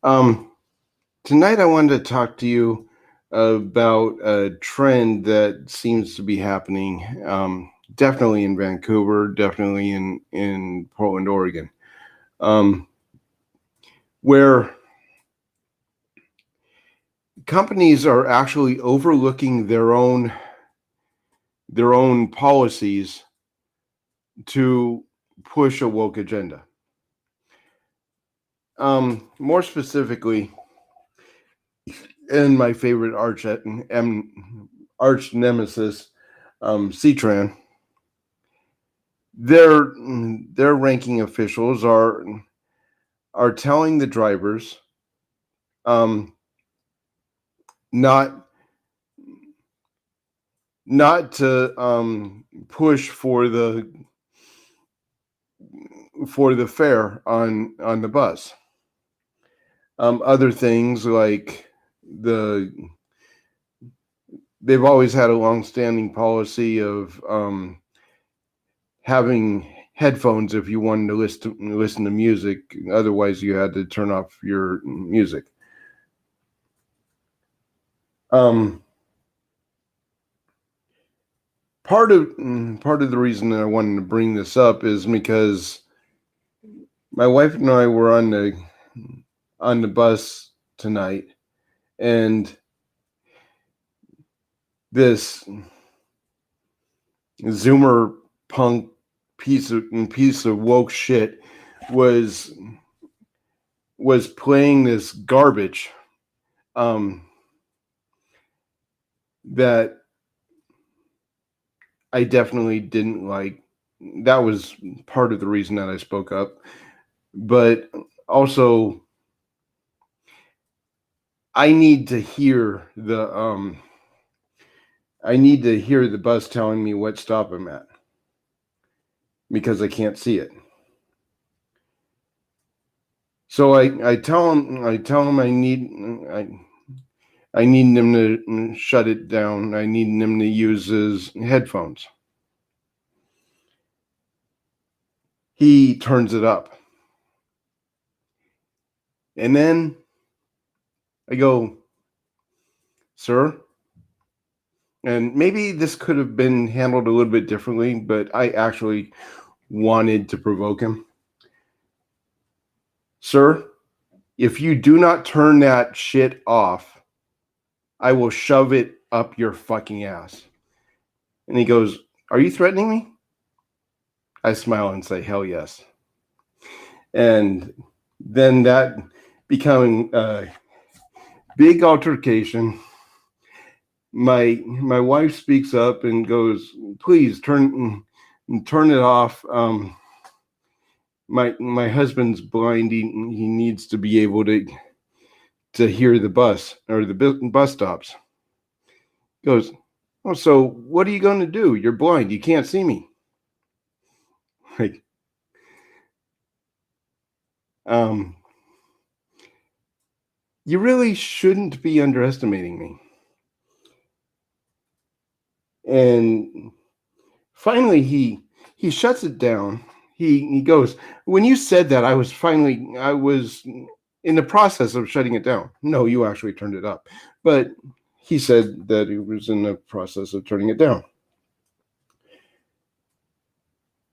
Um, Tonight I wanted to talk to you about a trend that seems to be happening. Definitely in Vancouver, definitely in Portland, Oregon, um, where companies are actually overlooking their own policies to push a woke agenda. More specifically, and my favorite arch nemesis, Citran, their their ranking officials are telling the drivers um, not not to push for the fare on the bus. Other things like the they've always had a long-standing policy of having headphones if you wanted to listen to music. Otherwise, you had to turn off your music. Um, part of the reason that I wanted to bring this up is because my wife and I were on the bus tonight, and this Zoomer punk piece of woke shit was was playing this garbage um, that I definitely didn't like. That was part of the reason that I spoke up, but also I need to hear the bus telling me what stop I'm at because I can't see it. So I tell him I need him to shut it down. I need him to use his headphones. He turns it up. And then I go, "Sir," and maybe this could have been handled a little bit differently, but I actually wanted to provoke him. "Sir, if you do not turn that shit off, I will shove it up your fucking ass." And he goes, "Are you threatening me?" I smile and say, "Hell yes." And then that becoming a big altercation. My wife speaks up and goes, "Please turn it off. My husband's blind. He needs to be able to hear the bus or the bus stops." He goes, "Oh, so what are you going to do? You're blind. You can't see me." Like, um, you really shouldn't be underestimating me. And finally, he shuts it down. He goes, "When you said that, I was in the process of shutting it down." No, you actually turned it up, but he said that he was in the process of turning it down.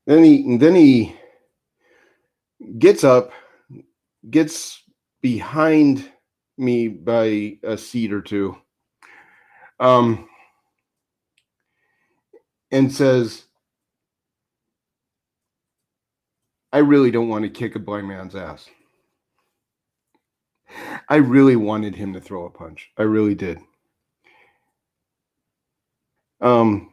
Then he gets up, gets behind me by a seat or two, um, and says, "I really don't want to kick a blind man's ass." I really wanted him to throw a punch. I really did. Um,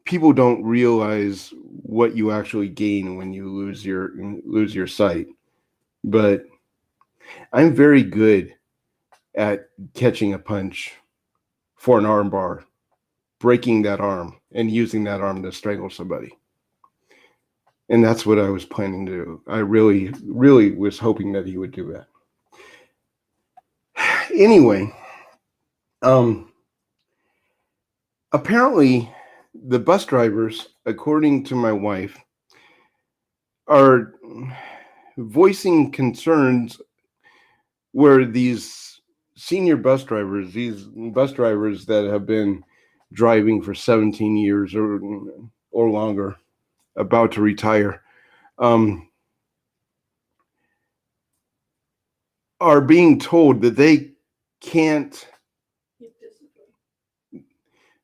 People don't realize what you actually gain when you lose your sight, but I'm very good at catching a punch for an arm bar, breaking that arm, and using that arm to strangle somebody. And that's what I was planning to do. I really, really was hoping that he would do that. Anyway, um, apparently, the bus drivers, according to my wife, are voicing concerns where these senior bus drivers, these bus drivers that have been driving for 17 years or longer, about to retire, um, are being told that they can't.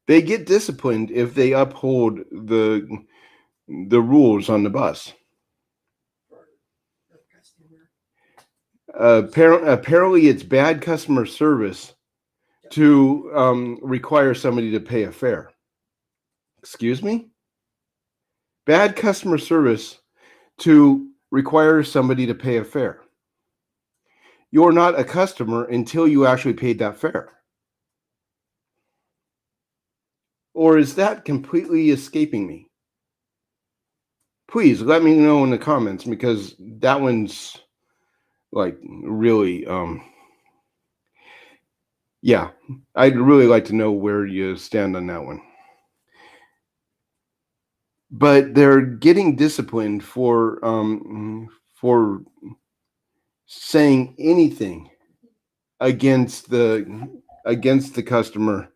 They get disciplined if they uphold the rules on the bus. Apparently, it's bad customer service to require somebody to pay a fare. Excuse me? Bad customer service to require somebody to pay a fare. You're not a customer until you actually paid that fare. Or is that completely escaping me? Please let me know in the comments, because that one's like really yeah, I'd really like to know where you stand on that one. But they're getting disciplined for saying anything against the customer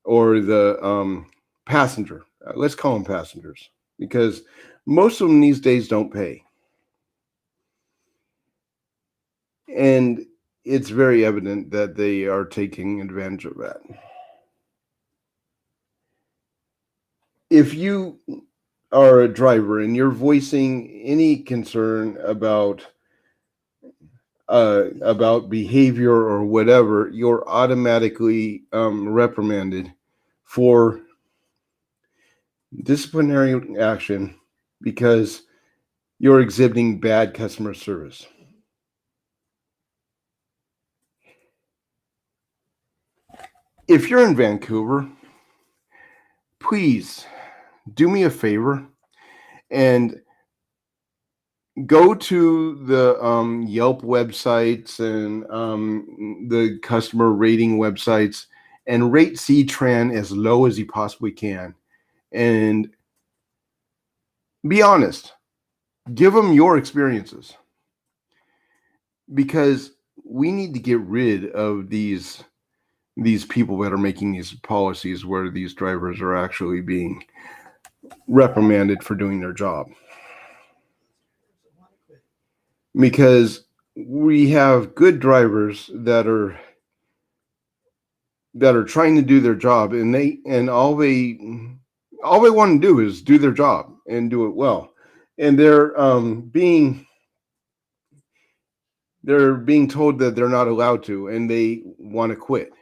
or the passenger. Let's call them passengers, because most of them these days don't pay, and it's very evident that they are taking advantage of that. If you are a driver and you're voicing any concern about behavior or whatever, you're automatically reprimanded for disciplinary action because you're exhibiting bad customer service. If you're in Vancouver, please do me a favor and go to the Yelp websites and the customer rating websites and rate C-Tran as low as you possibly can. And be honest. Give them your experiences. Because we need to get rid of these people that are making these policies where these drivers are actually being reprimanded for doing their job. Because we have good drivers that are trying to do their job, and all they want to do is do their job and do it well, and they're being told that they're not allowed to, and they want to quit.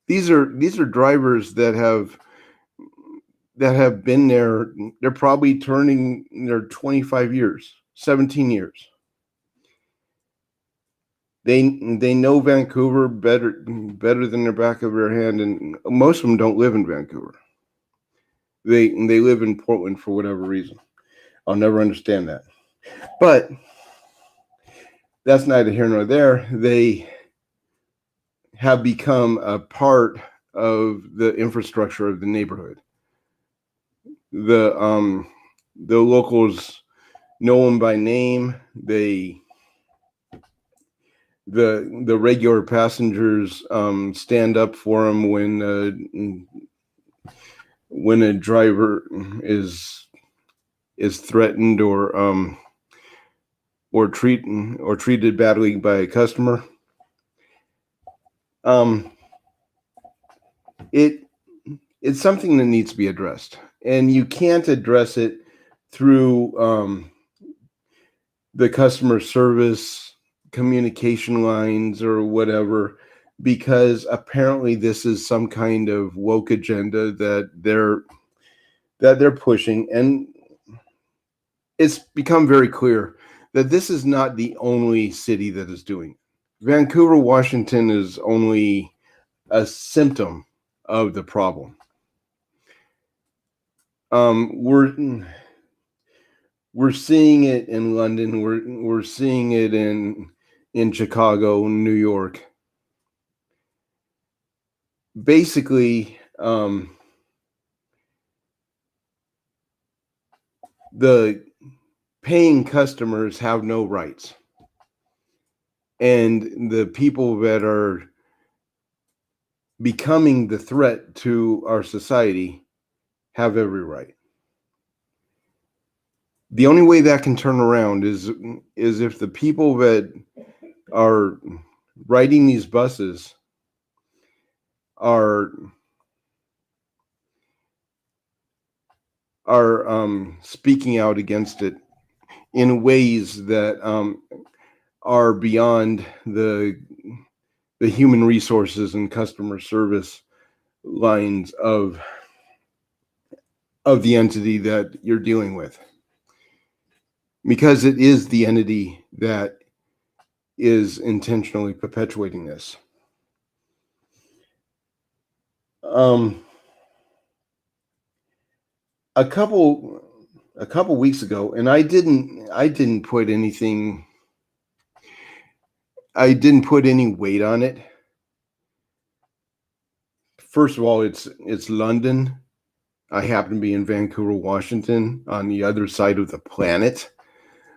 These are drivers that have been there. They're probably turning their 25 years, 17 years. They know Vancouver better than the back of their hand, and most of them don't live in Vancouver. They live in Portland for whatever reason. I'll never understand that. But that's neither here nor there. They have become a part of the infrastructure of the neighborhood. The locals know them by name. The regular passengers stand up for them when a driver is threatened or treated badly by a customer. It's something that needs to be addressed, and you can't address it through the customer service communication lines or whatever, because apparently this is some kind of woke agenda that they're pushing, and it's become very clear that this is not the only city that is doing it. Vancouver, Washington is only a symptom of the problem. We're seeing it in London. We're seeing it in Chicago, New York. Basically, the paying customers have no rights. And the people that are becoming the threat to our society have every right. The only way that can turn around is if the people that are riding these buses are speaking out against it in ways that are beyond the human resources and customer service lines of the entity that you're dealing with, because it is the entity that is intentionally perpetuating this. A couple weeks ago, and I didn't put anything. I didn't put any weight on it. First of all, it's London. I happen to be in Vancouver, Washington, on the other side of the planet.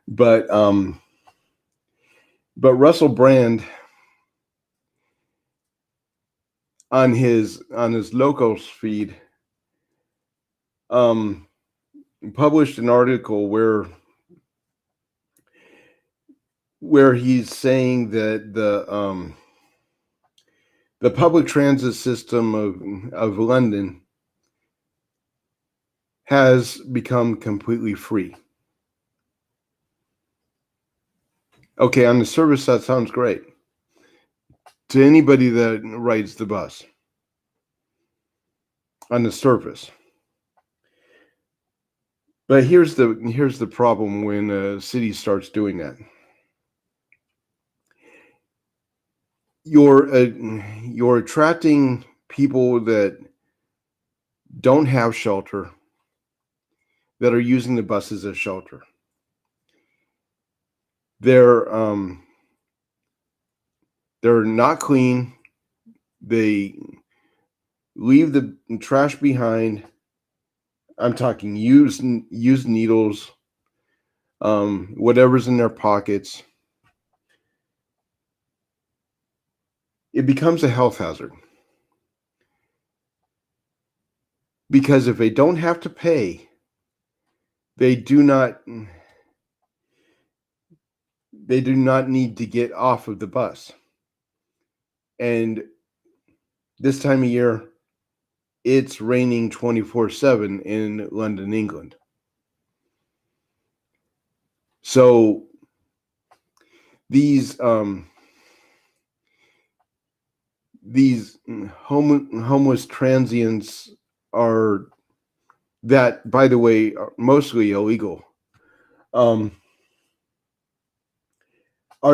But Russell Brand on his Locals feed published an article where he's saying that the public transit system of London has become completely free. Okay, on the surface, that sounds great to anybody that rides the bus. On the surface. But here's the problem when a city starts doing that. You're attracting people that don't have shelter, that are using the buses as shelter. They're not clean. They leave the trash behind. I'm talking used needles, whatever's in their pockets. It becomes a health hazard. Because if they don't have to pay, they do not need to get off of the bus. And this time of year, it's raining 24/7 in London, England. So these homeless transients are, that, by the way, are mostly illegal, are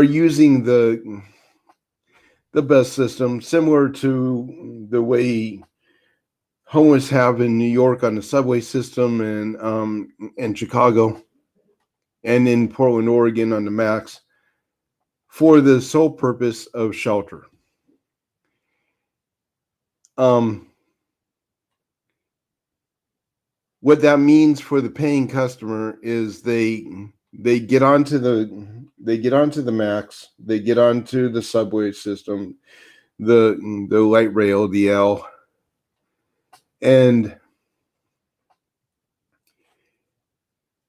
using the bus system, similar to the way homeless have in New York on the subway system, and Chicago, and in Portland, Oregon on the Max, for the sole purpose of shelter. What that means for the paying customer is they get onto the Max, they get onto the subway system, the light rail, the L, and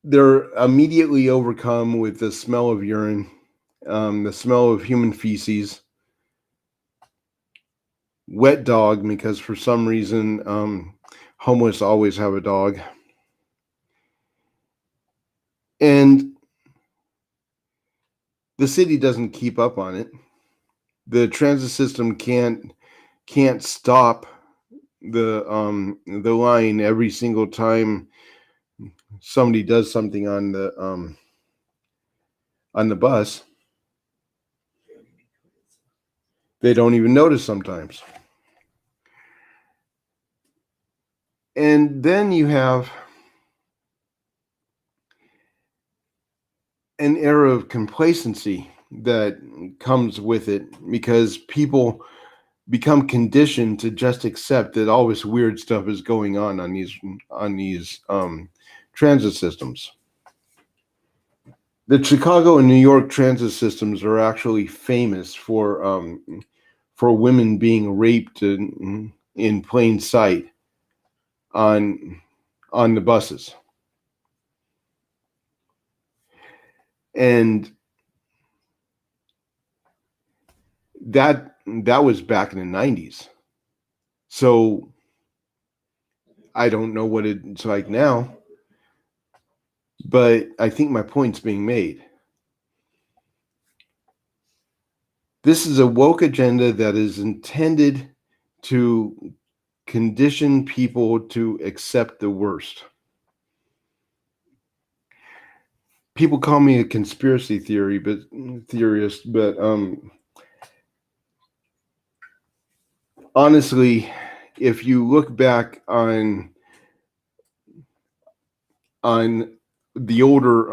they're immediately overcome with the smell of urine, the smell of human feces, wet dog, because for some reason homeless always have a dog, and the city doesn't keep up on it. The transit system can't stop the line every single time somebody does something on the bus. They don't even notice sometimes. And then you have an era of complacency that comes with it, because people become conditioned to just accept that all this weird stuff is going on these transit systems. The Chicago and New York transit systems are actually famous for women being raped in plain sight on the buses. And that was back in the 90s. So I don't know what it's like now, but I think my point's being made. This is a woke agenda that is intended to condition people to accept the worst. People call me a conspiracy theorist, but honestly, if you look back on the older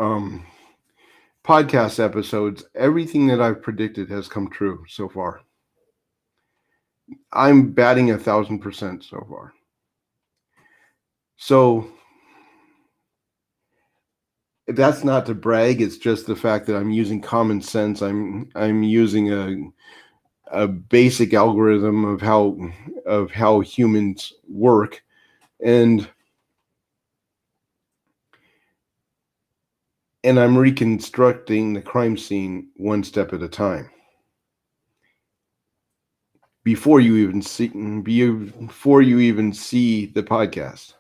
podcast episodes, everything that I've predicted has come true so far. I'm batting 1,000% so far. So that's not to brag. It's just the fact that I'm using common sense. I'm using a basic algorithm of how humans work, and I'm reconstructing the crime scene one step at a time. Before you even see the podcast.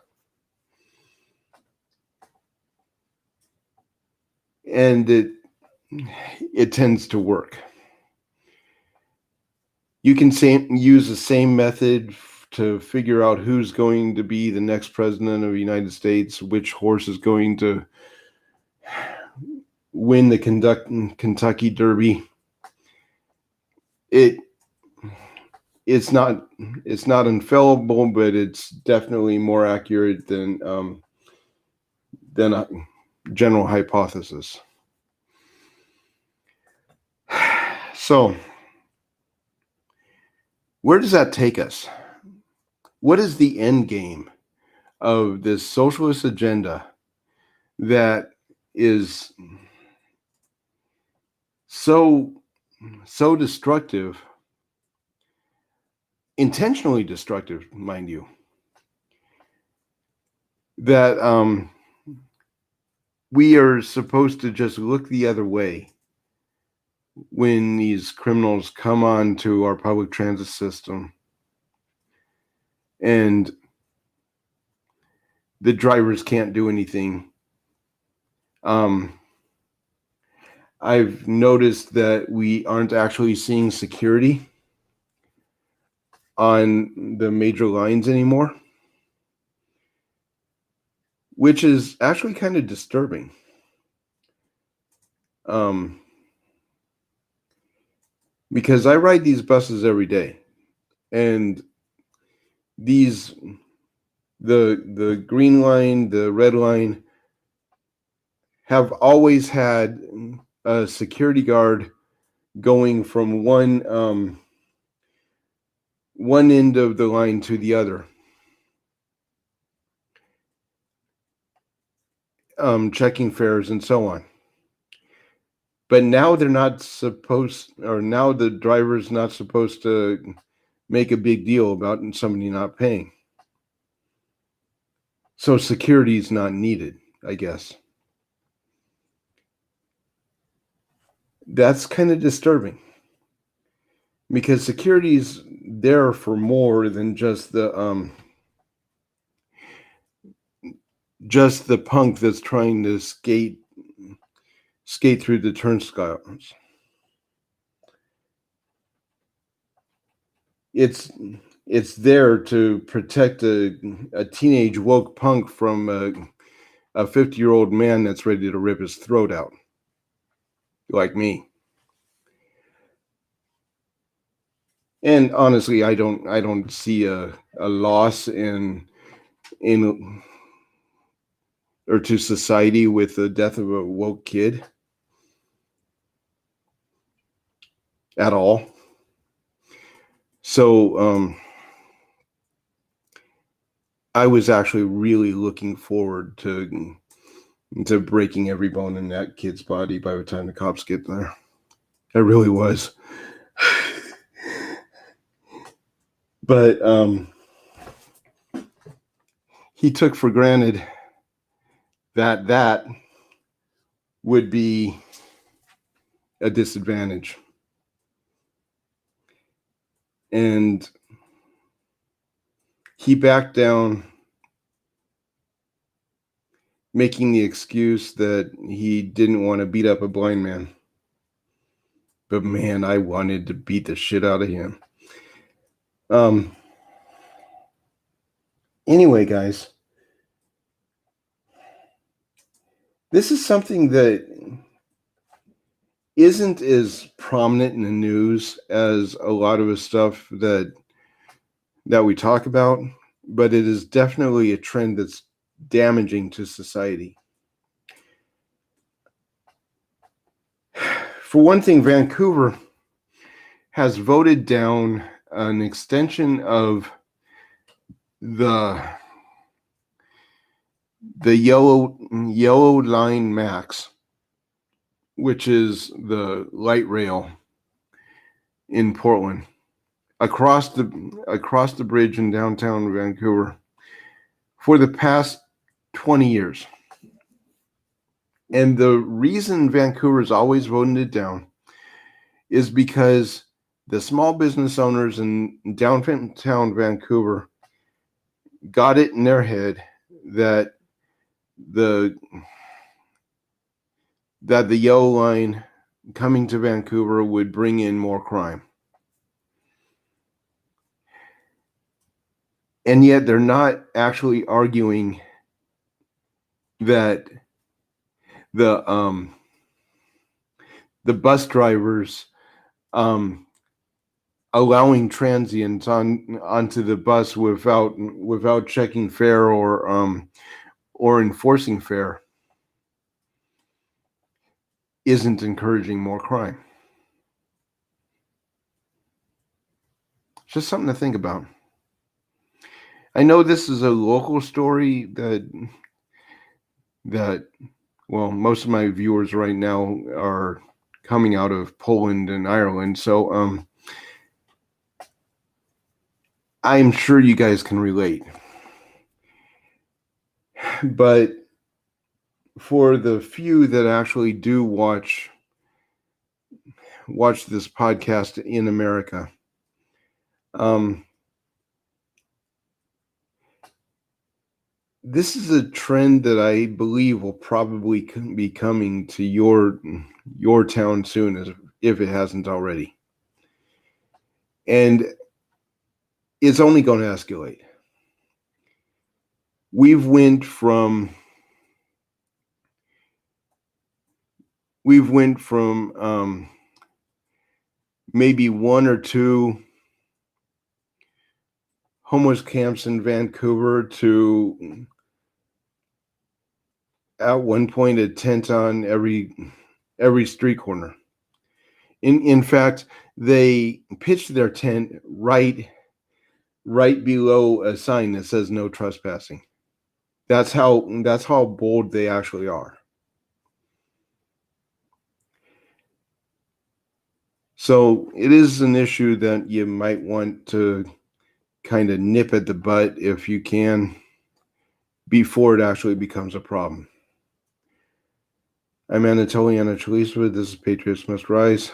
And it tends to work. You can use the same method to figure out who's going to be the next president of the United States, which horse is going to win the Kentucky Derby. It's not infallible, but it's definitely more accurate than a general hypothesis. So, where does that take us? What is the end game of this socialist agenda that is so destructive, intentionally destructive, mind you, that we are supposed to just look the other way when these criminals come on to our public transit system and the drivers can't do anything. I've noticed that we aren't actually seeing security on the major lines anymore, which is actually kind of disturbing. Because I ride these buses every day, and the green line, the red line have always had a security guard going from one end of the line to the other, checking fares and so on. But now they're not supposed, or now the driver's not supposed to make a big deal about somebody not paying. So security is not needed, I guess. That's kind of disturbing, because security is there for more than just the punk that's trying to skate through the turnstiles. It's there to protect a teenage woke punk from a 50-year-old man that's ready to rip his throat out, like me. And honestly, I don't see a loss in or to society with the death of a woke kid at all. So I was actually really looking forward to into breaking every bone in that kid's body by the time the cops get there. It really was. But he took for granted that that would be a disadvantage. And he backed down, making the excuse that he didn't want to beat up a blind man. But man, I wanted to beat the shit out of him. Anyway, guys, this is something that isn't as prominent in the news as a lot of the stuff that we talk about, but it is definitely a trend that's damaging to society. For one thing, Vancouver has voted down an extension of the yellow line max, which is the light rail in Portland, across the bridge in downtown Vancouver for the past 20 years. And the reason Vancouver's always voted it down is because the small business owners in downtown Vancouver got it in their head that the yellow line coming to Vancouver would bring in more crime. And yet they're not actually arguing that the bus drivers allowing transients onto the bus without checking fare or enforcing fare isn't encouraging more crime. Just something to think about. I know this is a local story that well, most of my viewers right now are coming out of Poland and Ireland, so I'm sure you guys can relate. But for the few that actually do watch this podcast in America, this is a trend that I believe will probably be coming to your town soon, if it hasn't already. And it's only going to escalate. We've went from maybe one or two homeless camps in Vancouver to at one point a tent on every street corner. In fact, they pitched their tent right below a sign that says no trespassing. That's how bold they actually are. So it is an issue that you might want to kind of nip at the butt if you can, before it actually becomes a problem. I'm Anatoly Anatolisova. This is Patriots Must Rise.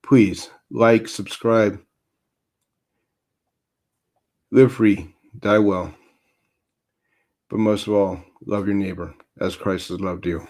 Please like, subscribe, live free, die well. But most of all, love your neighbor as Christ has loved you.